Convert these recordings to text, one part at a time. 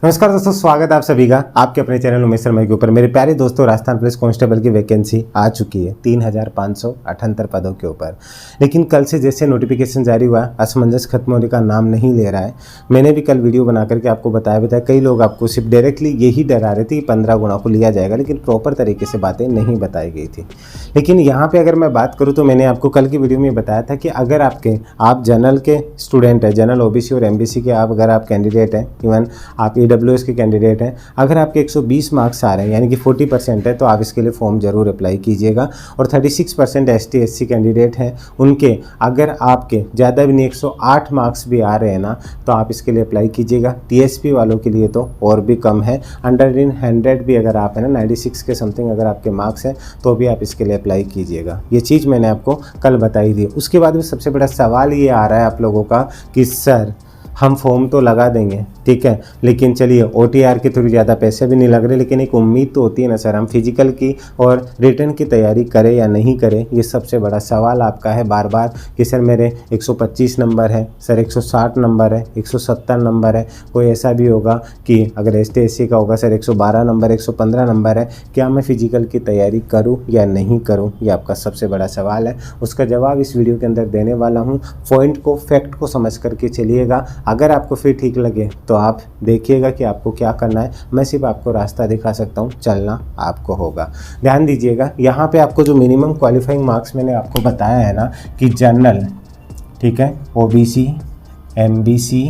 नमस्कार दोस्तों, स्वागत है आप सभी का आपके अपने चैनल उमेश शर्मा के ऊपर। मेरे प्यारे दोस्तों, राजस्थान पुलिस कांस्टेबल की वैकेंसी आ चुकी है 3578 पदों के ऊपर। लेकिन कल से जैसे नोटिफिकेशन जारी हुआ, असमंजस खत्म होने का नाम नहीं ले रहा है। मैंने भी कल वीडियो बना करके आपको बताया कई लोग आपको सिर्फ डायरेक्टली यही डरा रहे थे कि 15 गुणा को लिया जाएगा, लेकिन प्रॉपर तरीके से बातें नहीं बताई गई थी। लेकिन यहाँ पर अगर मैं बात करूँ तो मैंने आपको कल की वीडियो में बताया था कि अगर आप जनरल के स्टूडेंट हैं, जनरल ओबीसी और एमबीसी के अगर आप कैंडिडेट हैं, इवन आप EWS के कैंडिडेट हैं, अगर आपके 120 मार्क्स आ रहे हैं यानी कि 40% है, तो आप इसके लिए फॉर्म जरूर अप्लाई कीजिएगा। और 36% ST SC कैंडिडेट हैं, उनके अगर आपके ज़्यादा भी नहीं 108 मार्क्स भी आ रहे हैं ना, तो आप इसके लिए अप्लाई कीजिएगा। TSP वालों के लिए तो और भी कम है, अंडर 100 भी अगर आप है ना 96 के समथिंग अगर आपके मार्क्स हैं तो भी आप इसके लिए अप्लाई कीजिएगा। ये चीज़ मैंने आपको कल बताई थी। उसके बाद में सबसे बड़ा सवाल ये आ रहा है आप लोगों का कि सर हम फॉर्म तो लगा देंगे, ठीक है, लेकिन चलिए OTR के थ्रू ज़्यादा पैसे भी नहीं लग रहे, लेकिन एक उम्मीद तो होती है ना सर, हम फिजिकल की और रिटर्न की तैयारी करें या नहीं करें। ये सबसे बड़ा सवाल आपका है बार बार कि सर मेरे 125 नंबर है, सर 160 नंबर है, 170 नंबर है। कोई ऐसा भी होगा कि अगर ST SC का होगा सर 112 नंबर, 115 नंबर है, क्या मैं फिजिकल की तैयारी करूँ या नहीं करूँ? ये आपका सबसे बड़ा सवाल है। उसका जवाब इस वीडियो के अंदर देने वाला हूँ। पॉइंट को, फैक्ट को समझ करके चलिएगा। अगर आपको फिर ठीक लगे तो आप देखिएगा कि आपको क्या करना है। मैं सिर्फ आपको रास्ता दिखा सकता हूँ, चलना आपको होगा। ध्यान दीजिएगा, यहाँ पे आपको जो मिनिमम क्वालिफाइंग मार्क्स मैंने आपको बताया है ना कि जनरल, ठीक है, OBC, MBC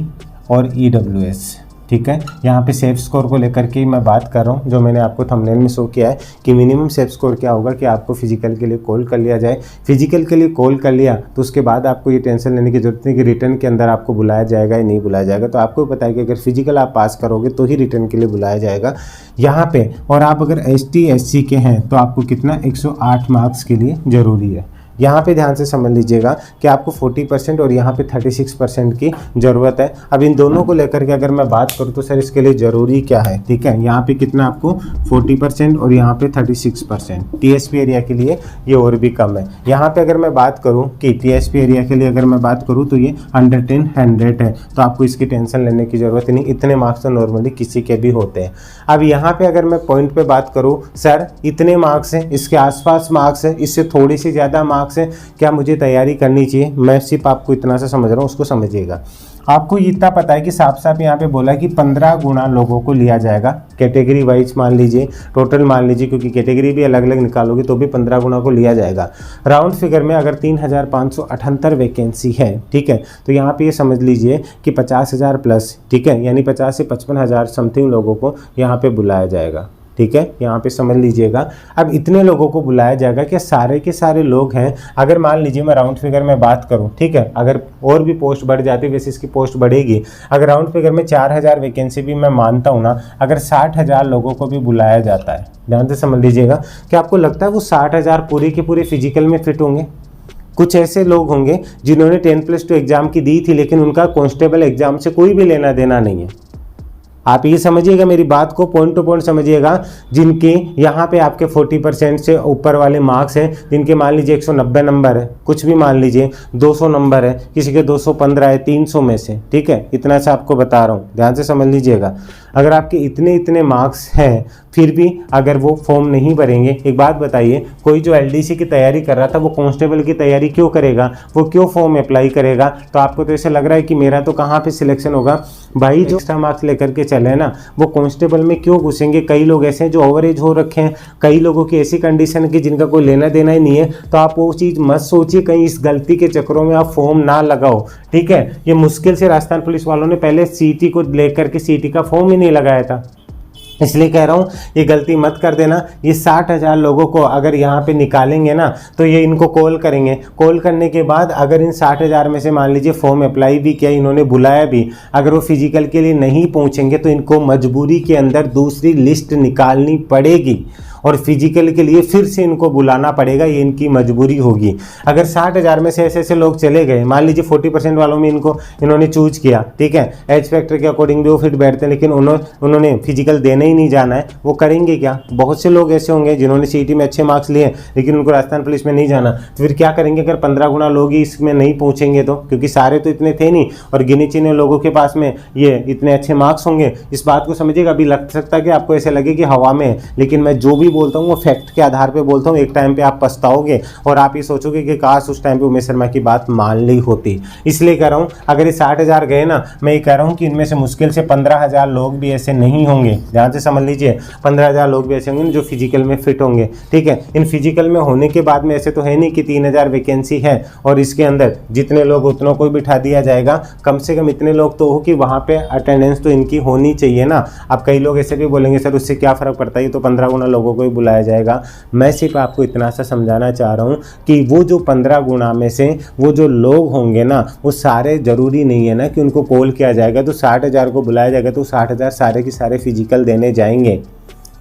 और EWS, ठीक है, यहाँ पे सेफ स्कोर को लेकर के मैं बात कर रहा हूँ, जो मैंने आपको थंबनेल में शो किया है कि मिनिमम सेफ स्कोर क्या होगा कि आपको फिजिकल के लिए कॉल कर लिया जाए। फिजिकल के लिए कॉल कर लिया तो उसके बाद आपको ये टेंशन लेने की जरूरत नहीं कि रिटर्न के अंदर आपको बुलाया जाएगा या नहीं बुलाया जाएगा। तो आपको पता है कि अगर फिजिकल आप पास करोगे तो ही रिटर्न के लिए बुलाया जाएगा यहाँ पे। और आप अगर ST SC के हैं तो आपको कितना 108 मार्क्स के लिए ज़रूरी है। यहाँ पे ध्यान से समझ लीजिएगा कि आपको 40% और यहाँ पे 36% की ज़रूरत है। अब इन दोनों को लेकर के अगर मैं बात करूँ तो सर इसके लिए ज़रूरी क्या है, ठीक है, यहाँ पे कितना आपको 40% और यहाँ पे 36%। TSP एरिया के लिए ये और भी कम है। यहाँ पे अगर मैं बात करूँ कि TSP एरिया के लिए अगर मैं बात करूँ तो ये अंडर 100 है, तो आपको इसकी टेंशन लेने की ज़रूरत नहीं। इतने मार्क्स तो नॉर्मली किसी के भी होते हैं। अब यहाँ पर अगर मैं पॉइंट पर बात करूँ, सर इतने मार्क्स हैं, इसके आसपास मार्क्स है, इससे थोड़ी सी ज़्यादा मार्क्स है, क्या मुझे तैयारी करनी चाहिए? मैं सिर्फ आपको इतना सा समझ रहा हूँ, उसको समझिएगा। आपको इतना पता है कि साफ साफ यहाँ पे बोला कि 15 गुणा लोगों को लिया जाएगा। कैटेगरी वाइज मान लीजिए, टोटल मान लीजिए, क्योंकि कैटेगरी भी अलग अलग निकालोगे तो भी 15 गुणा को लिया जाएगा। राउंड फिगर में अगर 3578 वैकेंसी है, ठीक है, तो यहाँ पे ये समझ लीजिए कि 50,000 प्लस, ठीक है, यानी 50 से 55,000 समथिंग लोगों को यहाँ पे बुलाया जाएगा, ठीक है, यहाँ पे समझ लीजिएगा। अब इतने लोगों को बुलाया जाएगा कि सारे के सारे लोग हैं। अगर मान लीजिए मैं राउंड फिगर में बात करूँ, ठीक है, अगर और भी पोस्ट बढ़ जाती है, वैसे इसकी पोस्ट बढ़ेगी। अगर राउंड फिगर में 4000 वैकेंसी भी मैं मानता हूँ ना, अगर 60,000 लोगों को भी बुलाया जाता है, ध्यान से समझ लीजिएगा, कि आपको लगता है वो 60,000 पूरे के पूरे फिजिकल में फिट होंगे? कुछ ऐसे लोग होंगे जिन्होंने 10+2 एग्जाम की दी थी, लेकिन उनका कांस्टेबल एग्जाम से कोई भी लेना देना नहीं है। आप ये समझिएगा, मेरी बात को पॉइंट टू पॉइंट समझिएगा। जिनके यहाँ पे आपके 40% से ऊपर वाले मार्क्स हैं, जिनके मान लीजिए 190 नंबर है, कुछ भी मान लीजिए 200 नंबर है, किसी के 215 है 300 में से, ठीक है, इतना सा आपको बता रहा हूँ, ध्यान से समझ लीजिएगा। अगर आपके इतने मार्क्स हैं फिर भी अगर वो फॉर्म नहीं भरेंगे, एक बात बताइए, कोई जो LDC की तैयारी कर रहा था वो कांस्टेबल की तैयारी क्यों करेगा? वो क्यों फॉर्म अप्लाई करेगा? तो आपको तो ऐसा लग रहा है कि मेरा तो कहाँ पे सिलेक्शन होगा। भाई जो एक्स्ट्रा मार्क्स लेकर के चले हैं ना, वो कांस्टेबल में क्यों घुसेंगे? कई लोग ऐसे हैं जो ओवर एज हो रखे हैं, कई लोगों की ऐसी कंडीशन है कि जिनका कोई लेना देना ही नहीं है। तो आप वो चीज़ मत सोचिए, कहीं इस गलती के चक्करों में आप फॉर्म ना लगाओ, ठीक है। ये मुश्किल से राजस्थान पुलिस वालों ने पहले CT को लेकर के CT का फॉर्म ही नहीं लगाया था, इसलिए कह रहा हूँ ये गलती मत कर देना। ये 60,000 लोगों को अगर यहाँ पे निकालेंगे ना, तो ये इनको कॉल करेंगे। कॉल करने के बाद अगर इन 60,000 में से मान लीजिए फॉर्म अप्लाई भी किया, इन्होंने बुलाया भी, अगर वो फिजिकल के लिए नहीं पहुँचेंगे तो इनको मजबूरी के अंदर दूसरी लिस्ट निकालनी पड़ेगी। और फिजिकल के लिए फिर से इनको बुलाना पड़ेगा, ये इनकी मजबूरी होगी। अगर 60,000 में से ऐसे ऐसे लोग चले गए, मान लीजिए 40% वालों में इन्होंने चूज किया, ठीक है, एज फैक्टर के अकॉर्डिंग भी वो फिट बैठते हैं, लेकिन उन्होंने फिजिकल देने ही नहीं जाना है, वो करेंगे क्या? बहुत से लोग ऐसे होंगे जिन्होंने सीईटी में अच्छे मार्क्स लिए लेकिन उनको राजस्थान पुलिस में नहीं जाना, तो फिर क्या करेंगे? अगर 15 गुना लोग ही इसमें नहीं पहुंचेंगे तो, क्योंकि सारे तो इतने थे नहीं और गिने चुने लोगों के पास में ये इतने अच्छे मार्क्स होंगे। इस बात को समझिएगा। अभी लग सकता है कि आपको ऐसे लगे कि हवा में है, लेकिन मैं जो भी बोलता हूँ वो फैक्ट के आधार पर बोलता हूँ। एक टाइम पे आप पछताओगे और आप ये सोचोगे कि काश उस टाइम पे उमेश शर्मा की बात मान ली होती। इसलिए कह रहा हूँ, अगर ये 60,000 गए ना, मैं ये कह रहा हूँ कि इनमें से मुश्किल से 15,000 लोग भी ऐसे नहीं होंगे, ध्यान से समझ लीजिए, 15,000 लोग भी ऐसे होंगे जो फिजिकल में फिट होंगे, ठीक है। इन फिजिकल में होने के बाद में ऐसे तो है नहीं कि 3,000 वैकेंसी है और इसके अंदर जितने लोग उतनों को बिठा दिया जाएगा। कम से कम इतने लोग तो हो कि वहाँ पे अटेंडेंस तो इनकी होनी चाहिए ना। अब कई लोग ऐसे भी बोलेंगे सर उससे क्या फ़र्क पड़ता है, तो 15 गुना लोगों को ही बुलाया जाएगा। मैं सिर्फ आपको इतना सा समझाना चाह रहा हूँ कि वो जो 15 गुना में से वो जो लोग होंगे ना, वो सारे ज़रूरी नहीं है ना कि उनको कॉल किया जाएगा तो 60,000 को बुलाया जाएगा तो 60,000 सारे के सारे फिजिकल देने जाएंगे,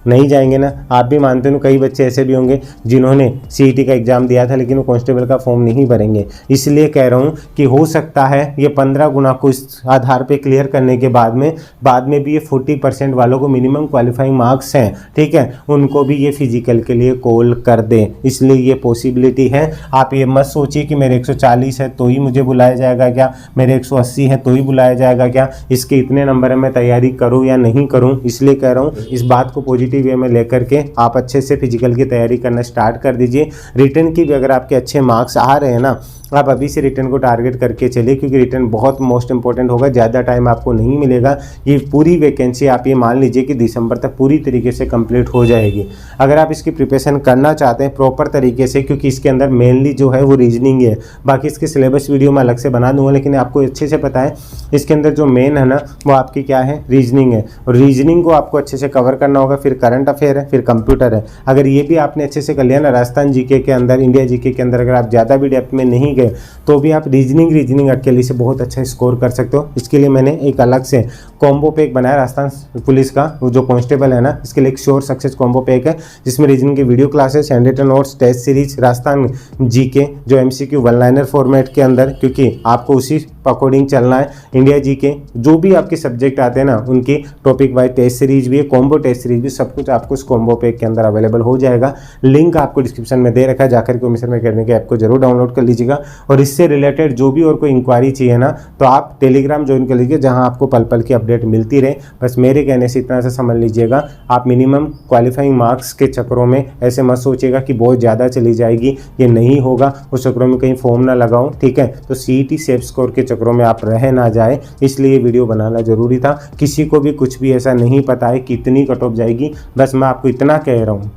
नहीं जाएंगे ना। आप भी मानते हो कई बच्चे ऐसे भी होंगे जिन्होंने सीईटी का एग्जाम दिया था लेकिन वो कांस्टेबल का फॉर्म नहीं भरेंगे। इसलिए कह रहा हूँ कि हो सकता है ये 15 गुना को इस आधार पे क्लियर करने के बाद में भी ये 40% वालों को मिनिमम क्वालिफाइंग मार्क्स हैं, ठीक है, उनको भी ये फिजिकल के लिए कॉल कर दें। इसलिए ये पॉसिबिलिटी है। आप ये मत सोचिए कि मेरे 140 है तो ही मुझे बुलाया जाएगा क्या, मेरे 180 है तो ही बुलाया जाएगा क्या, इसके इतने नंबर है मैं तैयारी करूँ या नहीं करूँ। इसलिए कह रहा हूँ इस बात को पॉजिटिव वे में लेकर के आप अच्छे से फिजिकल की तैयारी करना स्टार्ट कर दीजिए। रिटर्न की भी अगर आपके अच्छे मार्क्स आ रहे हैं ना, आप अभी से रिटर्न को टारगेट करके चलिए, क्योंकि रिटर्न बहुत मोस्ट इंपॉर्टेंट होगा। ज़्यादा टाइम आपको नहीं मिलेगा। ये पूरी वैकेंसी आप ये मान लीजिए कि दिसंबर तक पूरी तरीके से कंप्लीट हो जाएगी। अगर आप इसकी प्रिपरेशन करना चाहते हैं प्रॉपर तरीके से, क्योंकि इसके अंदर मेनली जो है वो रीजनिंग है, बाकी इसके सिलेबस वीडियो मैं अलग से बना दूंगा, लेकिन आपको अच्छे से पता है इसके अंदर जो मेन है ना वो आपकी क्या है, रीजनिंग है। और रीजनिंग को आपको अच्छे से कवर करना होगा। फिर करंट अफेयर है, फिर कंप्यूटर है। अगर ये भी आपने अच्छे से कर लिया ना, राजस्थान जीके के अंदर, इंडिया जीके के अंदर अगर आप ज़्यादा भी डेप्थ में नहीं गए तो भी आप रीजनिंग अकेले से बहुत अच्छा स्कोर कर सकते हो। इसके लिए मैंने एक अलग से कॉम्बो पैक बनाया राजस्थान पुलिस का, वो जो कांस्टेबल है ना, इसके लिए एक श्योर सक्सेस कॉम्बो पैक है जिसमें रीजनिंग की video classes, handwritten notes, test series, Rajasthan GK जो एमसीक्यू वन लाइनर फॉर्मेट के अंदर, क्योंकि आपको उसी अकॉर्डिंग चलना है। इंडिया जीके जो भी आपके सब्जेक्ट आते हैं ना उनकी टॉपिक वाइज टेस्ट सीरीज भी है, कॉम्बो टेस्ट सीरीज भी, सब कुछ आपको इस कॉम्बो पैक के अंदर अवेलेबल हो जाएगा। लिंक आपको डिस्क्रिप्शन में दे रखा है, जाकर के उमेश शर्मा अकेडमी के ऐप को जरूर डाउनलोड कर लीजिएगा। और इससे रिलेटेड जो भी और कोई इंक्वायरी चाहिए ना तो आप टेलीग्राम ज्वाइन कर लीजिए, जहां आपको पल पल की अपडेट मिलती रहे। बस मेरे कहने से इतना सा समझ लीजिएगा, आप मिनिमम क्वालिफाइंग मार्क्स के चक्रों में ऐसे मत सोचिएगा कि बहुत ज़्यादा चली जाएगी, ये नहीं होगा। उस चक्रों में कहीं फॉर्म ना लगाओ, ठीक है। तो सीईटी सेफ स्कोर के चक्रों में आप रह ना जाए, इसलिए वीडियो बनाना जरूरी था। किसी को भी कुछ भी ऐसा नहीं पता है कितनी कट ऑफ जाएगी, बस मैं आपको इतना कह रहा हूँ,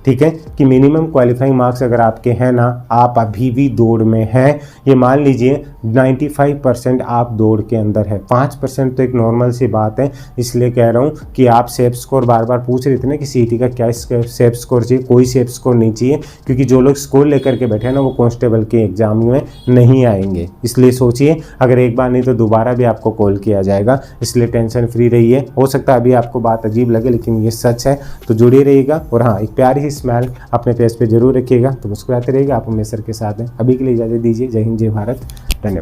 ठीक है, कि मिनिमम क्वालिफाइंग मार्क्स अगर आपके हैं ना, आप अभी भी दौड़ में हैं। ये मान लीजिए 95% आप दौड़ के अंदर है, 5% तो एक नॉर्मल सी बात है। इसलिए कह रहा हूँ कि आप सेफ स्कोर बार बार पूछ रहे थे ना कि सीईटी का क्या सेफ स्कोर चाहिए, कोई सेफ स्कोर नहीं चाहिए, क्योंकि जो लोग स्कोर लेकर के बैठे हैं ना वो कांस्टेबल के एग्जाम में नहीं आएंगे। इसलिए सोचिए, अगर एक बार नहीं तो दोबारा भी आपको कॉल किया जाएगा, इसलिए टेंशन फ्री रहिए। हो सकता है अभी आपको बात अजीब लगे, लेकिन ये सच है, तो जुड़े रहिएगा। और हाँ, एक प्यारी स्माइल अपने फेस पे जरूर रखिएगा, तो मुस्कुराते रहिएगा। आप उमेश सर के साथ हैं। अभी के लिए इजाजत दीजिए। जय हिंद, जय भारत।